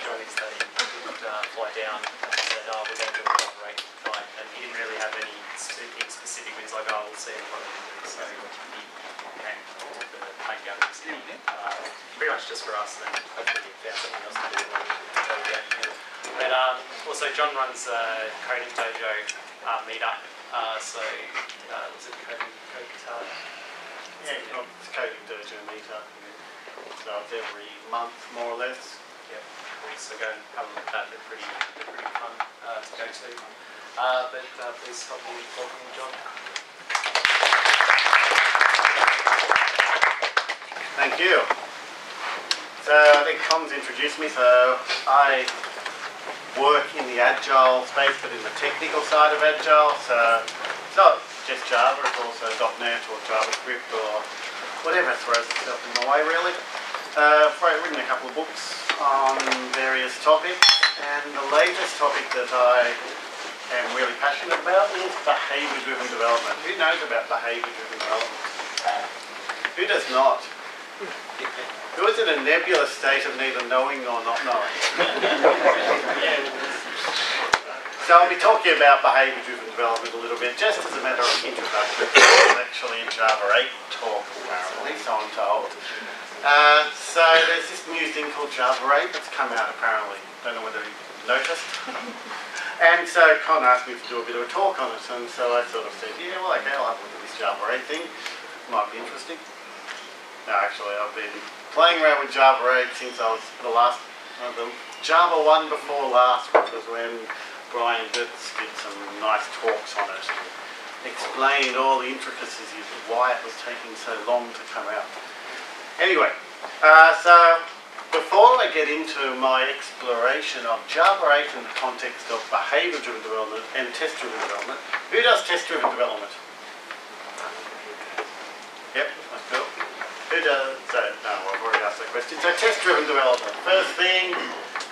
joining study would fly down and said, oh, we're going to do a collaborate tonight, and he didn't really have any specific things like, oh, we'll see what we can do. So he came to the main gathering city, pretty much just for us, and then hopefully he found something else to do. But also John runs a coding dojo meetup, so was it coding guitar? Yeah, it's coding dojo meetup. So it's every month, more or less. Yeah, cool. So go and have a look at that. They're pretty fun to go to. But please help me welcome John. Thank you. So I think Tom's introduced me. So I work in the Agile space, but in the technical side of Agile. So it's not just Java, it's also .NET or JavaScript or whatever throws itself in my way, really. I've written a couple of books on various topics, and the latest topic that I am really passionate about is behaviour-driven development. Who knows about behaviour-driven development? Who does not? Who is in a nebulous state of neither knowing nor not knowing? So I'll be talking about behaviour-driven development a little bit, just as a matter of introduction. It's actually in Java 8 talk, apparently, so I'm told. So there's this new thing called Java 8 that's come out, apparently. Don't know whether you noticed. And so Con asked me to do a bit of a talk on it, and so I sort of said, yeah, well, okay, I'll have a look at this Java 8 thing. Might be interesting. No, actually, I've been playing around with Java 8 since I was the Java 1 before last, which was when Brian Bitts did some nice talks on it, explained all the intricacies of why it was taking so long to come out. Anyway, so before I get into my exploration of Java 8 in the context of behaviour-driven development and test-driven development, who does test-driven development? Yep, that's cool. Who does, so, no, I've already asked that question. So test-driven development, first thing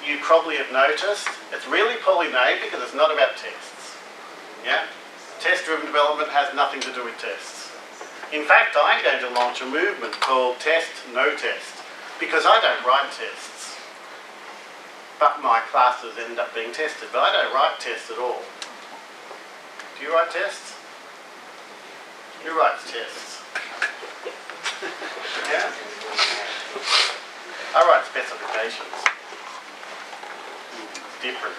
you probably have noticed, it's really poorly named because it's not about tests. Yeah? Test-driven development has nothing to do with tests. In fact, I'm going to launch a movement called Test No Test, because I don't write tests. But my classes end up being tested, but I don't write tests at all. Do you write tests? Who writes tests? Yeah? I write specifications. It's different.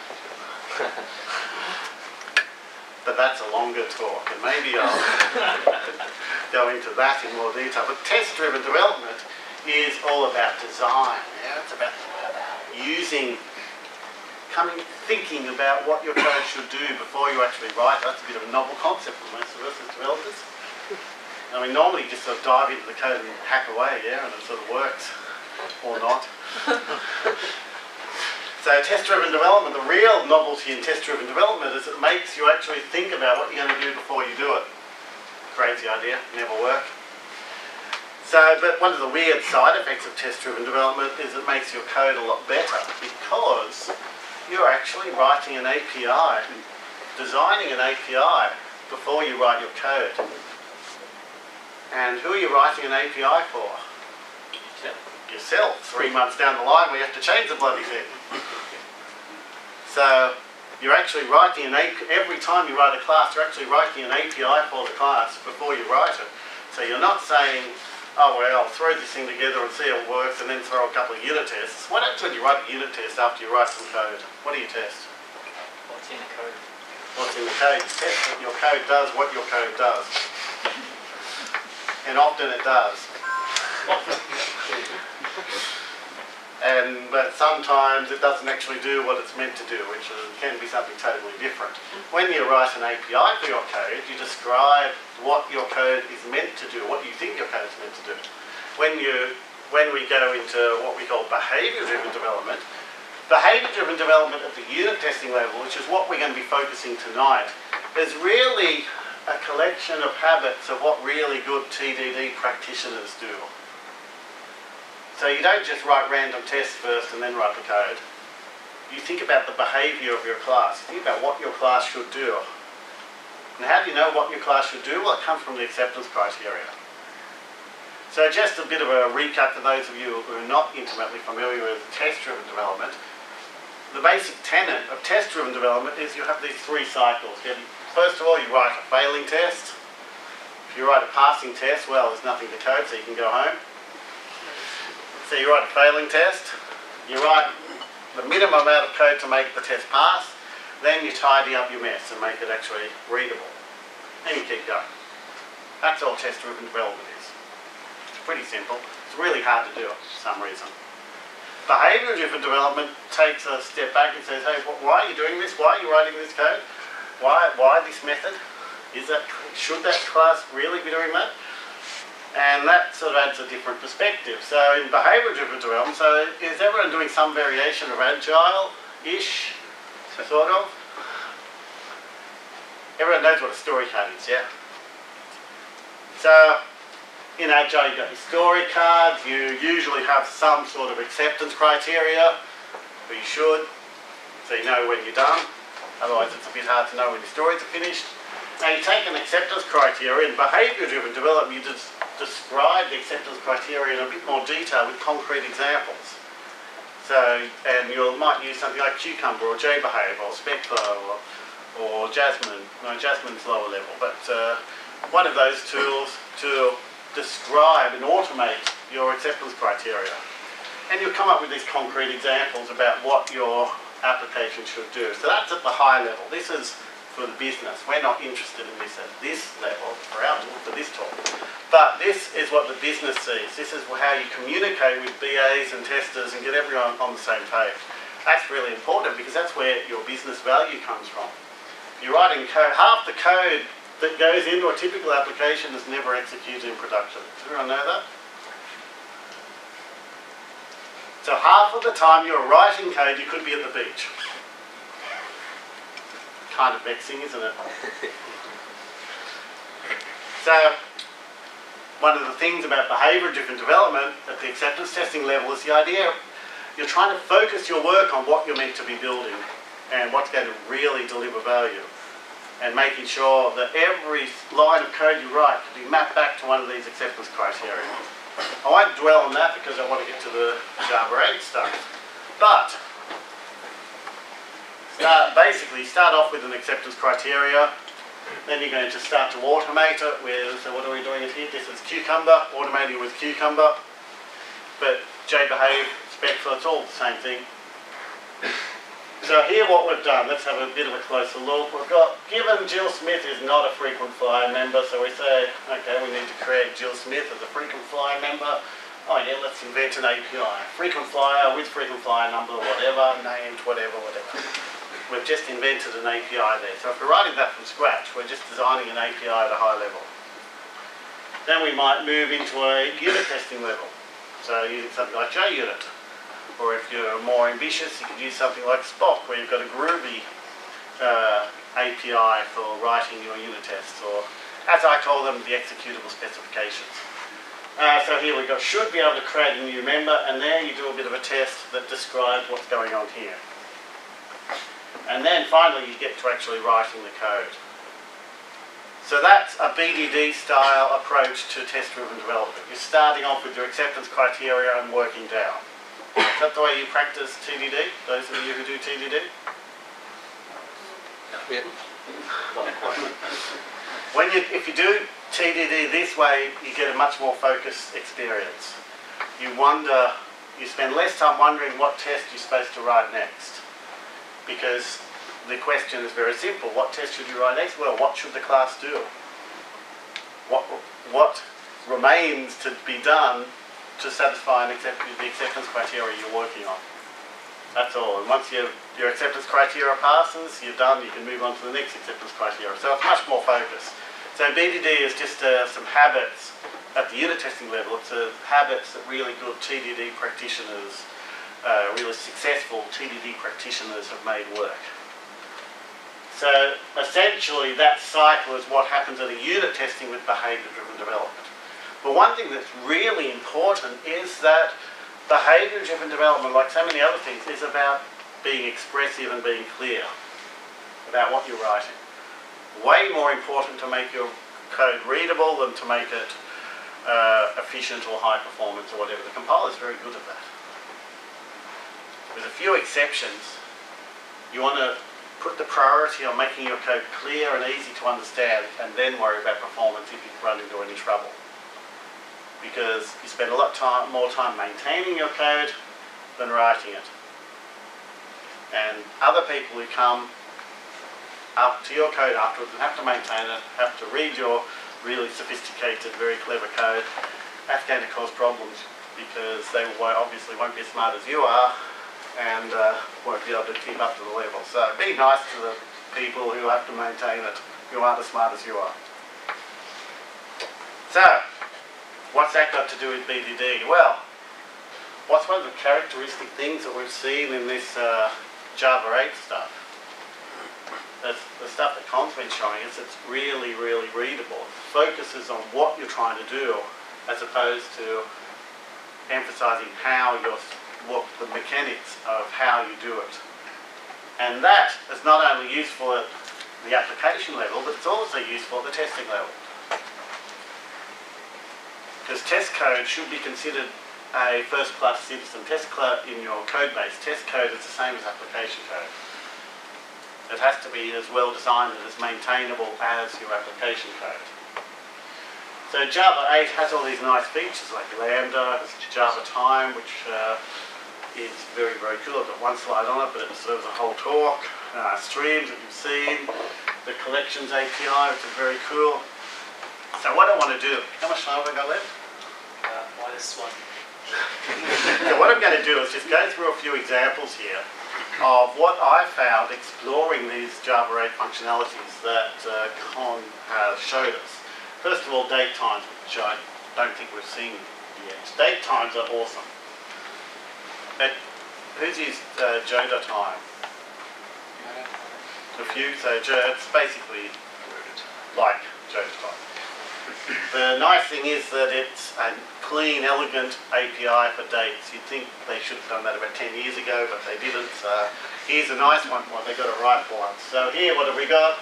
But that's a longer talk, and maybe I'll go into that in more detail. But test-driven development is all about design. Yeah? It's about thinking about what your code should do before you actually write it. That's a bit of a novel concept for most of us as developers. I mean, normally you just sort of dive into the code and hack away, yeah, and it sort of works, or not. So test-driven development, the real novelty in test-driven development is it makes you actually think about what you're going to do before you do it. Crazy idea, never work. So, but one of the weird side effects of test-driven development is it makes your code a lot better because you're actually writing an API, designing an API before you write your code. And who are you writing an API for? Yourself. 3 months down the line we have to change the bloody thing. So you're actually writing an API, every time you write a class, you're actually writing an API for the class before you write it. So you're not saying, oh well, I'll throw this thing together and see if it works and then throw a couple of unit tests. What happens when you write a unit test after you write some code? What do you test? What's in the code? What's in the code? You test that your code does what your code does. And often it does. But sometimes it doesn't actually do what it's meant to do, which can be something totally different. When you write an API for your code, you describe what your code is meant to do, what you think your code is meant to do. When we go into what we call behaviour-driven development at the unit testing level, which is what we're going to be focusing tonight, is really a collection of habits of what really good TDD practitioners do. So you don't just write random tests first and then write the code. You think about the behaviour of your class. You think about what your class should do. And how do you know what your class should do? Well, it comes from the acceptance criteria. So just a bit of a recap for those of you who are not intimately familiar with test-driven development. the basic tenet of test-driven development is you have these three cycles. First of all, you write a failing test. If you write a passing test, well, there's nothing to code, so you can go home. So you write a failing test. You write the minimum amount of code to make the test pass. Then you tidy up your mess and make it actually readable. And you keep going. That's all test-driven development is. It's pretty simple. It's really hard to do it for some reason. Behaviour-driven development takes a step back and says, hey, why are you doing this? Why are you writing this code? Why this method? Should that class really be doing that? And that sort of adds a different perspective. So in behaviour-driven development, so is everyone doing some variation of Agile-ish, sort of? Everyone knows what a story card is, yeah? So in Agile, you've got your story cards. You usually have some sort of acceptance criteria, but you should, so you know when you're done. Otherwise, it's a bit hard to know when your stories are finished. Now, you take an acceptance criteria. In behaviour-driven development, you just describe the acceptance criteria in a bit more detail with concrete examples. So, and you might use something like Cucumber or JBehave or SpecFlow or Jasmine. No, Jasmine's lower level, but one of those tools to describe and automate your acceptance criteria. And you'll come up with these concrete examples about what your application should do. So that's at the high level. This is for the business. We're not interested in this at this level for our talk, for this talk. But this is what the business sees. This is how you communicate with BAs and testers and get everyone on the same page. That's really important because that's where your business value comes from. If you're writing code, half the code that goes into a typical application is never executed in production. Does everyone know that? So half of the time you're writing code, you could be at the beach. Kind of vexing, isn't it? So one of the things about behaviour-driven development at the acceptance testing level is the idea you're trying to focus your work on what you're meant to be building and what's going to really deliver value, and making sure that every line of code you write can be mapped back to one of these acceptance criteria. I won't dwell on that because I want to get to the Java 8 stuff. But basically, start off with an acceptance criteria. Then you're going to start to automate it with, so what are we doing here? This is Cucumber, automating with Cucumber. But JBehave, SpecFlow, it's all the same thing. So here what we've done, let's have a bit of a closer look. We've got, given Jill Smith is not a frequent flyer member, so we say, okay, we need to create Jill Smith as a frequent flyer member. Oh yeah, let's invent an API. Frequent flyer with frequent flyer number, whatever, named, whatever. We've just invented an API there. So if we're writing that from scratch, we're just designing an API at a high level. Then we might move into a unit testing level. So using something like JUnit. Or if you're more ambitious, you could use something like Spock, where you've got a Groovy API for writing your unit tests, or as I call them, the executable specifications. So here we go, should be able to create a new member, and there you do a bit of a test that describes what's going on here. And then finally you get to actually writing the code. So that's a BDD style approach to test-driven development. You're starting off with your acceptance criteria and working down. Is that the way you practice TDD? Those of you who do TDD? Yeah. If you do TDD this way, you get a much more focused experience. You spend less time wondering what test you're supposed to write next. Because the question is very simple. What test should you write next? Well, what should the class do? What remains to be done to satisfy the acceptance criteria you're working on? That's all. And once your acceptance criteria passes, you're done, you can move on to the next acceptance criteria. So it's much more focused. So BDD is just some habits at the unit testing level. It's habits that really good TDD practitioners, really successful TDD practitioners have made work. So essentially that cycle is what happens at a unit testing with behaviour-driven development. But one thing that's really important is that behaviour-driven development, like so many other things, is about being expressive and being clear about what you're writing. Way more important to make your code readable than to make it efficient or high performance or whatever. The compiler is very good at that. There's a few exceptions, You want to put the priority on making your code clear and easy to understand, and then worry about performance if you run into any trouble. Because you spend a lot more time maintaining your code than writing it. And other people who come up to your code afterwards and have to maintain it, have to read your really sophisticated, very clever code, that's going to cause problems because they obviously won't be as smart as you are and won't be able to keep up to the level. So be nice to the people who have to maintain it, who aren't as smart as you are. So, what's that got to do with BDD? Well, what's one of the characteristic things that we've seen in this Java 8 stuff? The stuff that Con's been showing us, it's really, really readable. It focuses on what you're trying to do as opposed to emphasizing what the mechanics of how you do it. And that is not only useful at the application level, but it's also useful at the testing level. Because test code should be considered a first-class citizen. Test code in your code base, test code is the same as application code. It has to be as well designed and as maintainable as your application code. So Java 8 has all these nice features like lambda, DateTime, which is very, very cool. I've got one slide on it, but it serves a whole talk. Streams that you've seen, the collections API, which is very cool. So what I want to do, how much time have I got left? -1. So what I'm going to do is just go through a few examples here of what I found exploring these Java 8 functionalities that Con has showed us. First of all, date times, which I don't think we've seen yet. Date times are awesome. Who's used DateTime? A few, so it's basically like DateTime. The nice thing is that it's a clean, elegant API for dates. You'd think they should have done that about 10 years ago, but they didn't. So here's a nice one, they got it right for once. So here, what have we got?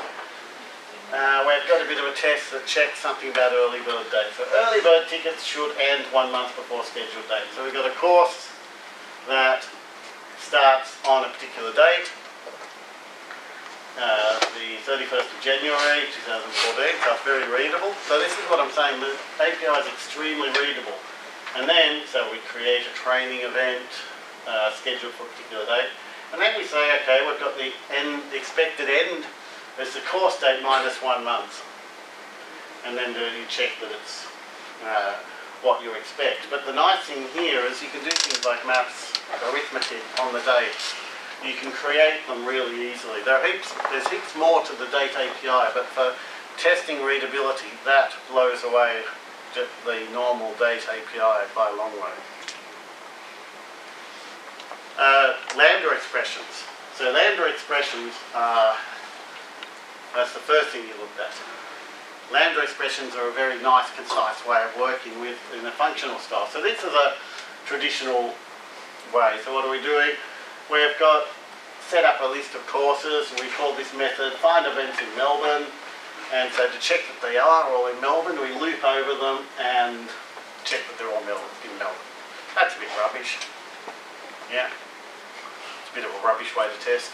We've got a bit of a test that checks something about early bird dates. So early bird tickets should end 1 month before scheduled date. So we've got a course that starts on a particular date, the 31st of January 2014, so it's very readable. So this is what I'm saying, the API is extremely readable. And then, so we create a training event scheduled for a particular date. And then we say, okay, we've got the expected end as the course date -1 month. And then you check that it's what you expect. But the nice thing here is you can do things like maths, arithmetic on the dates. You can create them really easily. There's heaps more to the date API, but for testing readability, that blows away the normal date API by a long way. Lambda expressions. So lambda expressions are, that's the first thing you looked at. Lambda expressions are a very nice, concise way of working with in a functional style. So this is a traditional way. So what are we doing? We've got set up a list of courses, and we call this method find events in Melbourne. And so to check that they are all in Melbourne, we loop over them and check that they're all in Melbourne. That's a bit rubbish. Yeah. It's a bit of a rubbish way to test.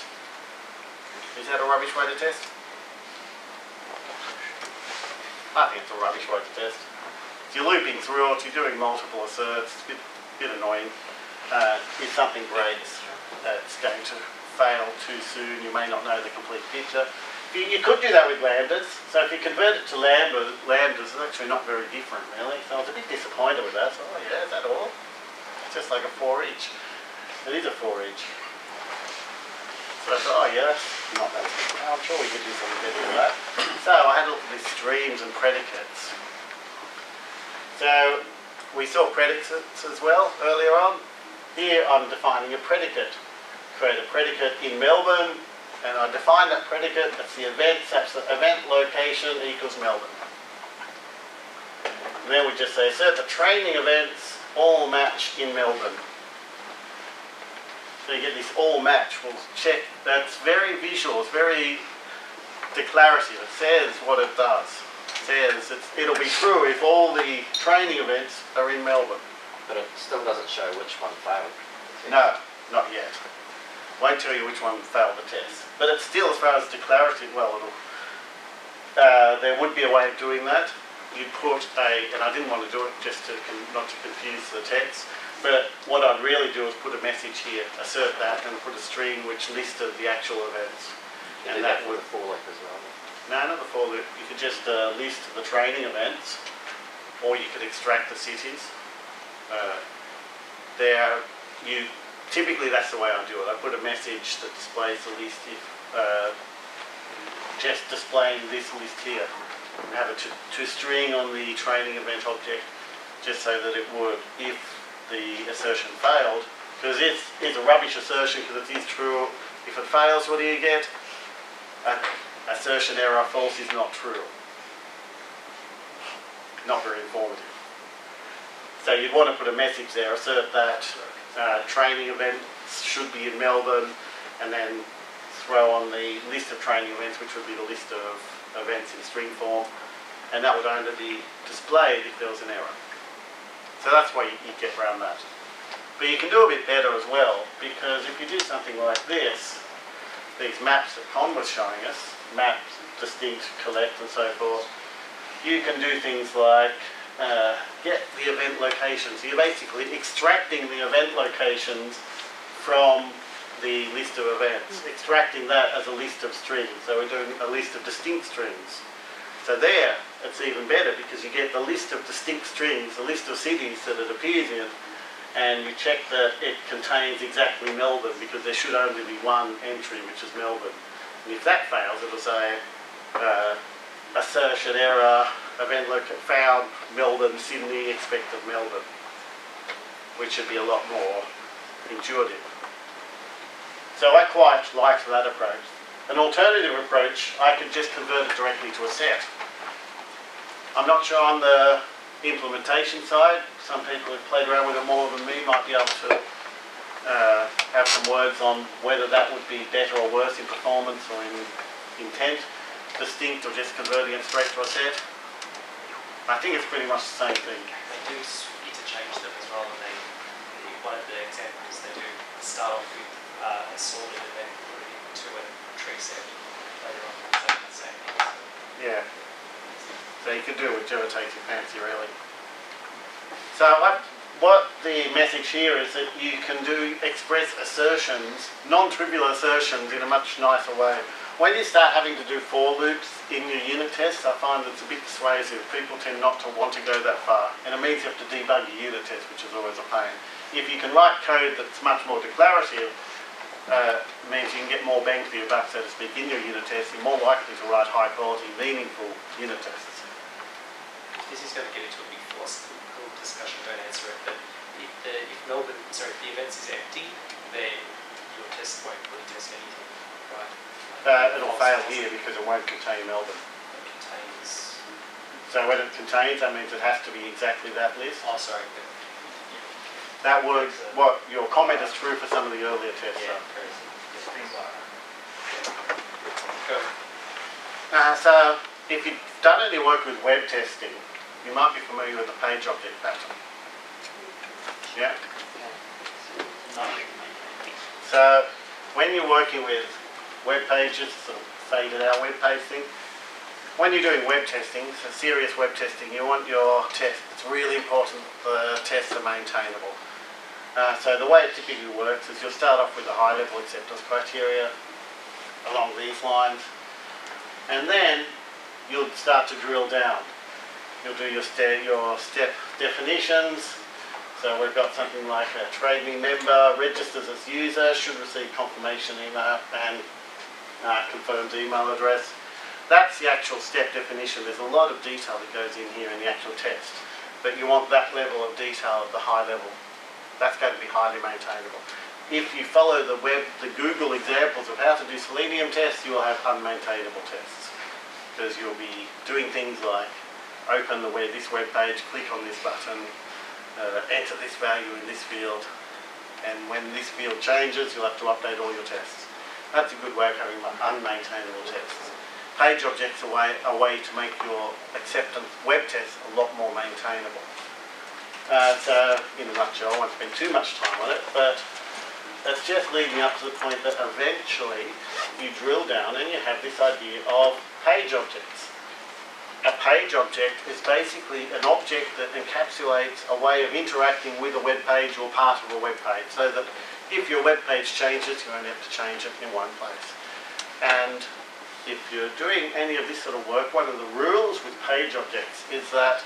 Is that a rubbish way to test? I think it's a rubbish way to test. If you're looping through it, you're doing multiple asserts, it's a bit annoying. If something breaks, it's going to fail too soon, you may not know the complete picture. You could do that with lambdas. So if you convert it to lambdas, it's actually not very different really. So I was a bit disappointed with that. So, oh yeah, is that all? It's just like a for each. It is a for each. So I thought, oh yeah, that's not that. I'm sure we could do something better with that. So I had a look at these streams and predicates. So we saw predicates as well earlier on. Here I'm defining a predicate. Create a predicate in Melbourne, and I define that predicate as the event such that event location equals Melbourne. And then we just say assert the training events all match in Melbourne. So you get this all match. We'll check. That's very visual. It's very declarative. It says what it does. It says it'll be true if all the training events are in Melbourne. But it still doesn't show which one failed. No, not yet. Won't tell you which one failed the test. But it's still, as far as declarative, well, there would be a way of doing that. You'd put and I didn't want to do it just to not to confuse the text, but what I'd really do is put a message here, assert that, and put a string which listed the actual events. And that would for loop as well. No, not the for loop. You could just list the training events, or you could extract the cities. Typically that's the way I do it. I put a message that displays the list if just displaying this list here. And have a to string on the training event object, just so that it would, if the assertion failed, because it's a rubbish assertion because it is true. If it fails, what do you get? Assertion error, false is not true. Not very informative. So you'd want to put a message there, assert that training events should be in Melbourne, and then throw on the list of training events, which would be the list of events in string form, and that would only be displayed if there was an error. So that's why you get around that. But you can do a bit better as well, because if you do something like this, these maps that Con was showing us, map, distinct, collect and so forth, you can do things like get the event locations. So you're basically extracting the event locations from the list of events, extracting that as a list of strings. So we're doing a list of distinct strings. So there, it's even better because you get the list of distinct strings, the list of cities that it appears in, and you check that it contains exactly Melbourne, because there should only be one entry, which is Melbourne. And if that fails, it'll say assertion error, event found Melbourne, Sydney, expected Melbourne, which should be a lot more intuitive. So I quite like that approach. An alternative approach, I could just convert it directly to a set. I'm not sure on the implementation side. Some people who've played around with it more than me might be able to have some words on whether that would be better or worse in performance or in intent. Distinct or just converting it straight to a set. I think it's pretty much the same thing. They do interchange them as well, and one of the examples they do start off with a sorted and then put it into a tree set later on. So the same thing. Yeah. So you can do whichever takes your fancy, really. So what the message here is that you can express assertions, non-trivial assertions, in a much nicer way. When you start having to do for loops in your unit tests, I find it's a bit persuasive. People tend not to want to go that far, and it means you have to debug your unit test, which is always a pain. If you can write code that's much more declarative, means you can get more bang for your buck, so to speak, in your unit tests. You're more likely to write high quality, meaningful unit tests. This is going to get into a big philosophical discussion, don't answer it, but if the events is empty, then your test won't really test anything, right? It'll fail here because it won't contain Melbourne. It contains... So when it contains, that means it has to be exactly that list. Oh, sorry. That would, what your comment is true for some of the earlier tests. Yeah, so if you've done any work with web testing, you might be familiar with the page object pattern. Yeah? So when you're working with web pages, sort of faded out web page thing, when you're doing web testing, so serious web testing, you want your test, it's really important the tests are maintainable. So the way it typically works is you'll start off with a high level acceptance criteria along these lines, and then you'll start to drill down. You'll do your step definitions. So we've got something like a training member registers as user, should receive confirmation email and confirmed email address. That's the actual step definition. There's a lot of detail that goes in here in the actual text, but you want that level of detail at the high level. That's going to be highly maintainable. If you follow the Google examples of how to do Selenium tests, you will have unmaintainable tests, because you'll be doing things like open this web page, click on this button, enter this value in this field, and when this field changes, you'll have to update all your tests. That's a good way of having unmaintainable tests. Page objects are a way to make your acceptance web tests a lot more maintainable. So, in a nutshell, I won't spend too much time on it, but That's just leading up to the point that eventually you drill down and you have this idea of page objects. A page object is basically an object that encapsulates a way of interacting with a web page or part of a web page, so that if your web page changes, you only have to change it in one place. And if you're doing any of this sort of work, one of the rules with page objects is that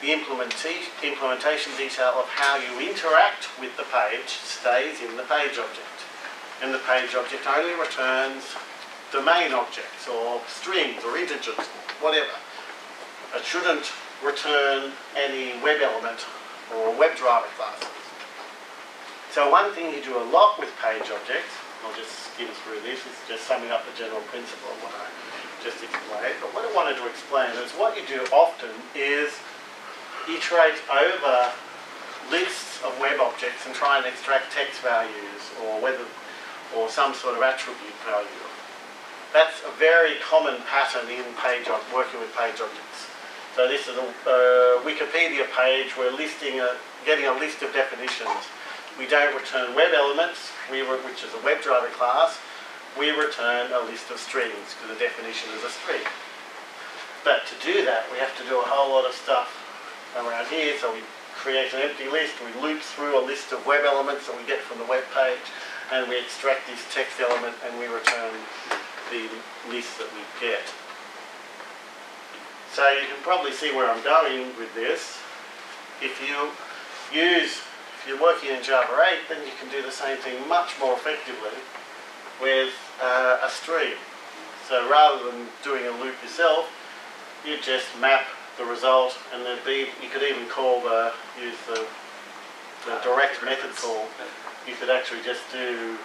the implementation detail of how you interact with the page stays in the page object. And the page object only returns domain objects or strings or integers, whatever. It shouldn't return any web element or WebDriver classes. So one thing you do a lot with page objects, I'll just skim through this, is just summing up the general principle of what I just explained. But what I wanted to explain is what you do often is iterate over lists of web objects and try and extract text values or some sort of attribute value. That's a very common pattern in working with page objects. So this is a Wikipedia page. We're getting a list of definitions. We don't return web elements, which is a WebDriver class. We return a list of strings because the definition is a string. But to do that, we have to do a whole lot of stuff around here. So we create an empty list, we loop through a list of web elements that we get from the web page, and we extract this text element and we return the list that we get. So you can probably see where I'm going with this. If you're working in Java 8, then you can do the same thing much more effectively with a stream. So rather than doing a loop yourself, you just map the result, and then you could even use the direct method call. You could actually just do :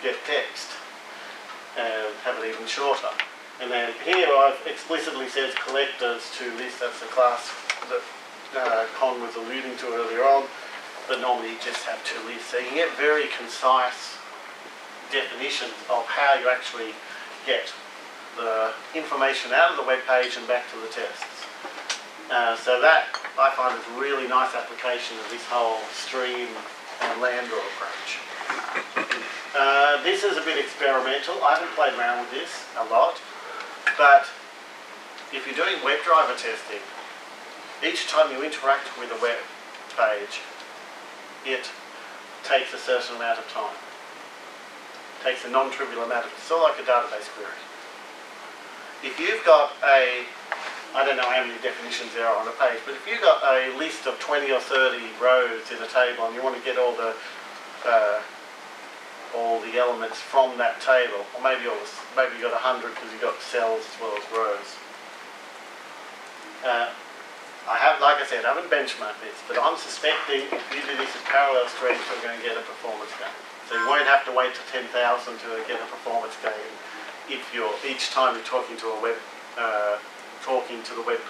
get text and have it even shorter. And then here I've explicitly said collectors to list. That's the class that Con was alluding to earlier on, but normally you just have two lists. So you can get very concise definitions of how you actually get the information out of the web page and back to the tests. So that, I find, is a really nice application of this whole stream and lambda approach. This is a bit experimental. I haven't played around with this a lot, but if you're doing WebDriver testing, each time you interact with a web page, it takes a certain amount of time. It takes a non-trivial amount of time. It's sort of like a database query. If you've got I don't know how many definitions there are on a page, but if you've got a list of 20 or 30 rows in a table and you want to get all the elements from that table, or maybe you've got 100 because you've got cells as well as rows. Like I said, I haven't benchmarked this, but I'm suspecting if you do this in parallel streams, you're going to get a performance gain. So you won't have to wait to 10,000 to get a performance gain if each time you're talking to the web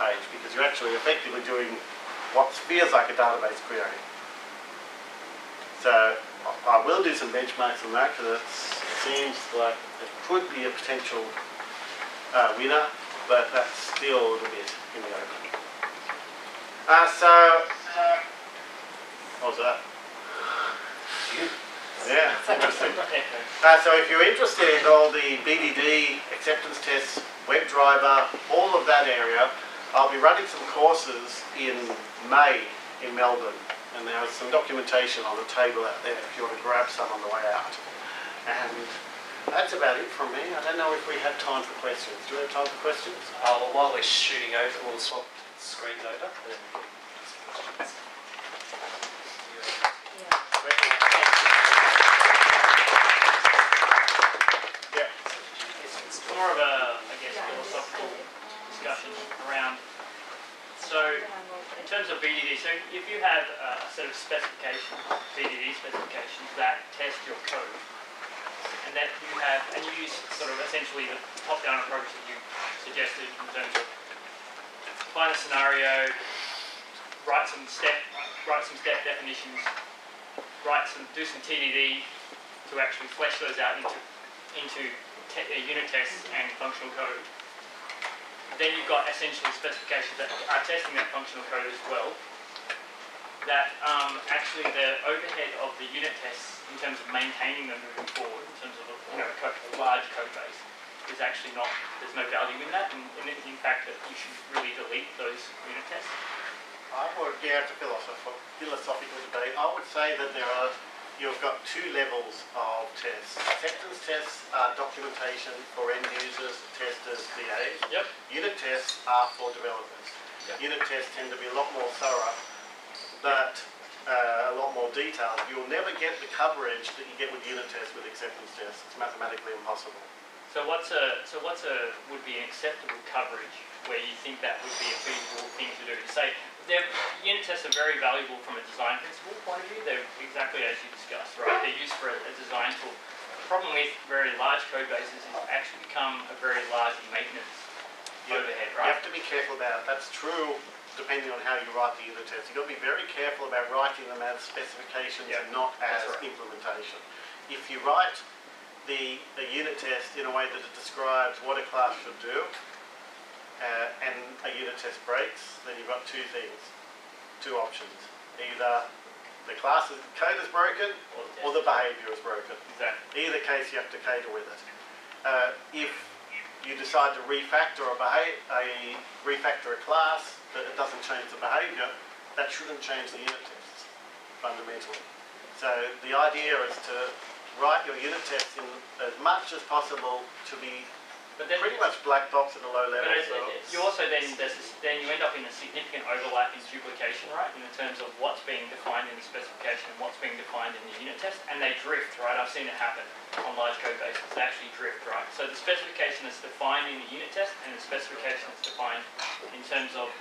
page, because you're actually effectively doing what feels like a database query. So I will do some benchmarks on that because it seems like it could be a potential winner, but that's still a little bit in the open. What was that? Yeah, interesting. So if you're interested in all the BDD, acceptance tests, WebDriver, all of that area, I'll be running some courses in May in Melbourne, and there's some documentation on the table out there if you want to grab some on the way out. And that's about it from me. I don't know if we have time for questions. Do we have time for questions? Well, while we're shooting over, we'll swap screens over. It's more of a, I guess, philosophical discussion around. So, in terms of BDD, so if you have a set of specifications, BDD specifications that test your code, and that you have, and you use sort of essentially the top-down approach that you suggested in terms of find a scenario, write some step definitions, do some TDD to actually flesh those out into unit tests and functional code. Then you've got essentially specifications that are testing that functional code as well. that actually the overhead of the unit tests in terms of maintaining them moving forward, in terms of a large code base, is actually not, there's no value in that, and in fact that you should really delete those unit tests. I would, yeah, it's a philosophical debate. I would say that you've got two levels of tests. Acceptance tests are documentation for end users, testers, BAs. Yep. Unit tests are for developers. Yep. Unit tests tend to be a lot more thorough, but a lot more detailed. You'll never get the coverage that you get with unit tests with acceptance tests. It's mathematically impossible. So what's would be an acceptable coverage where you think that would be a feasible thing to do? Say, unit tests are very valuable from a design principle point of view. They're exactly as you discussed, right? They're used for a design tool. The problem with very large code bases is it actually become a very large maintenance overhead, right? You have to be careful about it. That's true depending on how you write the unit tests. You've got to be very careful about writing them as specifications and not as implementation. If you write the unit test in a way that it describes what a class should do, and a unit test breaks, then you've got two options. Either the class's code is broken or the behaviour is broken. Exactly. Either case you have to cater with it. If you decide to refactor a class that it doesn't change the behaviour, that shouldn't change the unit tests fundamentally. So the idea is to write your unit tests in as much as possible to be pretty much black box at a low level. But you also then you end up in a significant overlap in duplication, right? In terms of what's being defined in the specification and what's being defined in the unit test, and they drift, right? I've seen it happen on large code bases. They actually drift, right? So the specification is defined in the unit test, and the specification is defined in terms of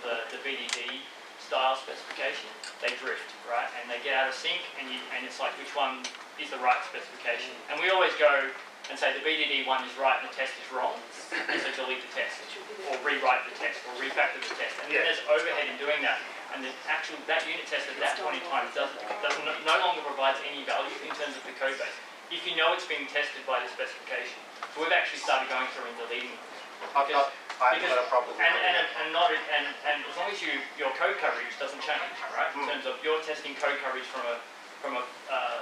the BDD style specification. They drift, right? And they get out of sync, and it's like which one is the right specification? And we always go and say the BDD one is right and the test is wrong, and so delete the test, or rewrite the test, or refactor the test. And then there's overhead in doing that. And that unit test at that point in time no longer provides any value in terms of the code base. If you know it's being tested by the specification. So we've actually started going through and deleting them. I've got a problem with and as long as your code coverage doesn't change, right? In terms of you're testing code coverage from a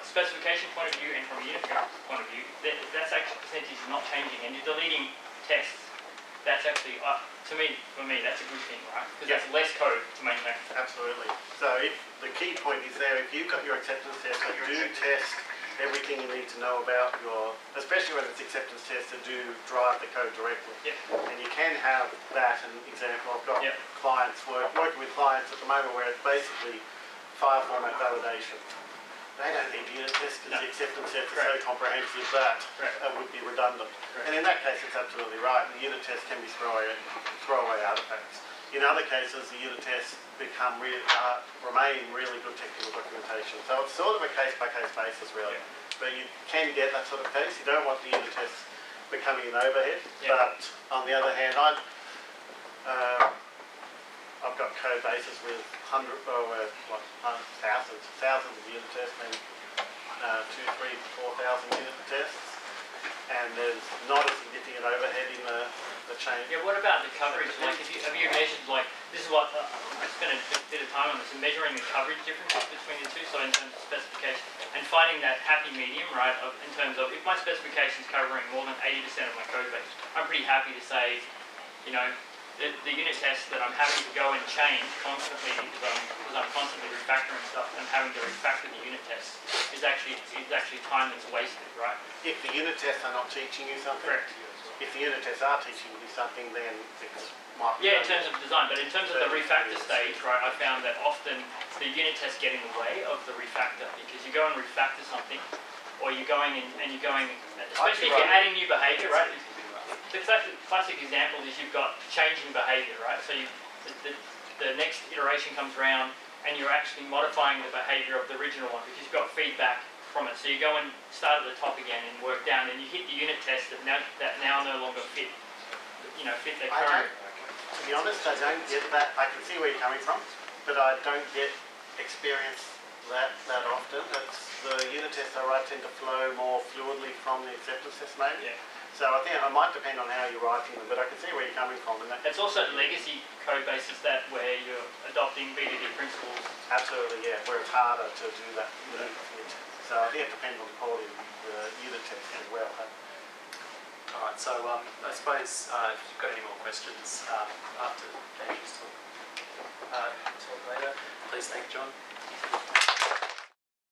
specification point of view and from a unit point of view, that's actually percentage is not changing, and you're deleting tests. That's actually, for me, that's a good thing, right? Because that's less code to maintain. Absolutely. So the key point is there, if you've got your acceptance test, that do test everything you need to know about especially when it's acceptance tests that do drive the code directly. And you can have that, an example, I've got clients working with clients at the moment where it's basically file format validation. They don't need unit tests because the acceptance test is so comprehensive that it would be redundant. And in that case, it's absolutely right. The unit test can be throwaway artifacts. In other cases, the unit tests remain really good technical documentation. So it's sort of a case-by-case basis, really. But you can get that sort of case. You don't want the unit tests becoming an overhead. But on the other hand, I've got code bases with thousands of unit tests, maybe 2,000, 3,000, 4,000 unit tests, and there's not a significant overhead in the chain. Yeah, what about the coverage? Like, have you measured, like, this is what, I spent a bit of time on this, measuring the coverage differences between the two, so in terms of specification, and finding that happy medium, right, in terms of, if my specification is covering more than 80% of my code base, I'm pretty happy to say, you know, the unit tests that I'm having to go and change constantly because I'm constantly refactoring stuff and having to refactor the unit tests is actually time that's wasted, right? If the unit tests are not teaching you something, if the unit tests are teaching you something, then it's might be in terms of design, but in terms of the refactor stage, right, I found that often the unit tests get in the way of the refactor because you go and refactor something, or you're going and you're going, especially if you're adding new behavior, right? The classic example is you've got changing behaviour, right? So the next iteration comes around and you're actually modifying the behaviour of the original one because you've got feedback from it. So you go and start at the top again and work down, and you hit the unit tests that now no longer fit their current. To be honest, I don't get that. I can see where you're coming from, but I don't get experience that often. The unit tests tend to flow more fluidly from the acceptance test maybe. So I think it might depend on how you're writing them, but I can see where you're coming from. And it's also legacy code bases where you're adopting BDD principles absolutely, yeah, where it's harder to do that unique fit. So I think it depends on the quality of the unit test as well. Alright, so I suppose if you've got any more questions after Andrew's talk later, please thank John.